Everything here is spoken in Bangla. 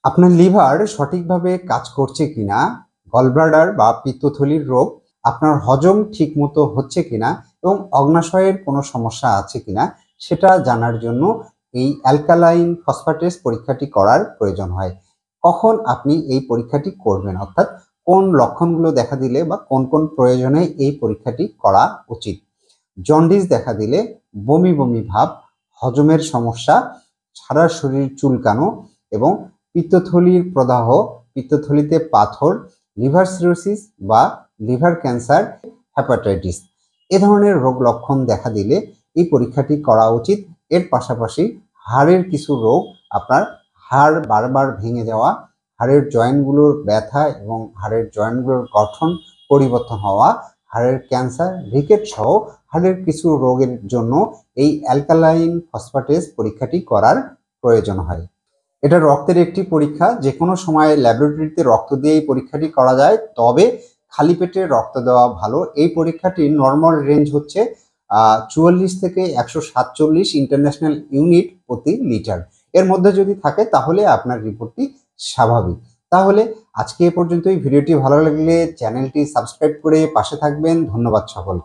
আপনার লিভার সঠিকভাবে কাজ করছে কিনা, গলব্লাডার বা পিত্তথলির রোগ, আপনার হজম ঠিকমতো হচ্ছে কিনা এবং অগ্নাশয়ের কোনো সমস্যা আছে কিনা সেটা জানার জন্য এই অ্যালকালাইন ফসফেটেস পরীক্ষাটি করার প্রয়োজন হয়। কখন আপনি এই পরীক্ষাটি করবেন, অর্থাৎ কোন লক্ষণগুলো দেখা দিলে বা কোন কোন প্রয়োজনে এই পরীক্ষাটি করা উচিত? জন্ডিস দেখা দিলে, বমি বমি ভাব, হজমের সমস্যা, সারা শরীর চুলকানো এবং পিত্তথলির প্রদাহ, পিত্তথলিতে পাথর, লিভার সিরোসিস বা লিভার ক্যান্সার, হ্যাপাটাইটিস এ ধরনের রোগ লক্ষণ দেখা দিলে এই পরীক্ষাটি করা উচিত। এর পাশাপাশি হাড়ের কিছু রোগ, আপনার হাড় বারবার ভেঙে যাওয়া, হাড়ের জয়েন্টগুলোর ব্যথা এবং হাড়ের জয়েন্টগুলোর গঠন পরিবর্তন হওয়া, হাড়ের ক্যান্সার, রিকেট সহ হাড়ের কিছু রোগের জন্য এই অ্যালকালাইন ফসফেটেস পরীক্ষাটি করার প্রয়োজন হয়। এটা রক্তের একটি পরীক্ষা, যে কোনো সময় ল্যাবরেটরিতে রক্ত দিয়ে এই পরীক্ষাটি করা যায়, তবে খালি পেটে রক্ত দেওয়া ভালো। এই পরীক্ষাটির নর্মাল রেঞ্জ হচ্ছে 44 থেকে 147 ইন্টারন্যাশনাল ইউনিট প্রতি লিটার। এর মধ্যে যদি থাকে তাহলে আপনার রিপোর্টটি স্বাভাবিক। তাহলে আজকে এ পর্যন্তই। ভিডিওটি ভালো লাগলে চ্যানেলটি সাবস্ক্রাইব করে পাশে থাকবেন। ধন্যবাদ সকলকে।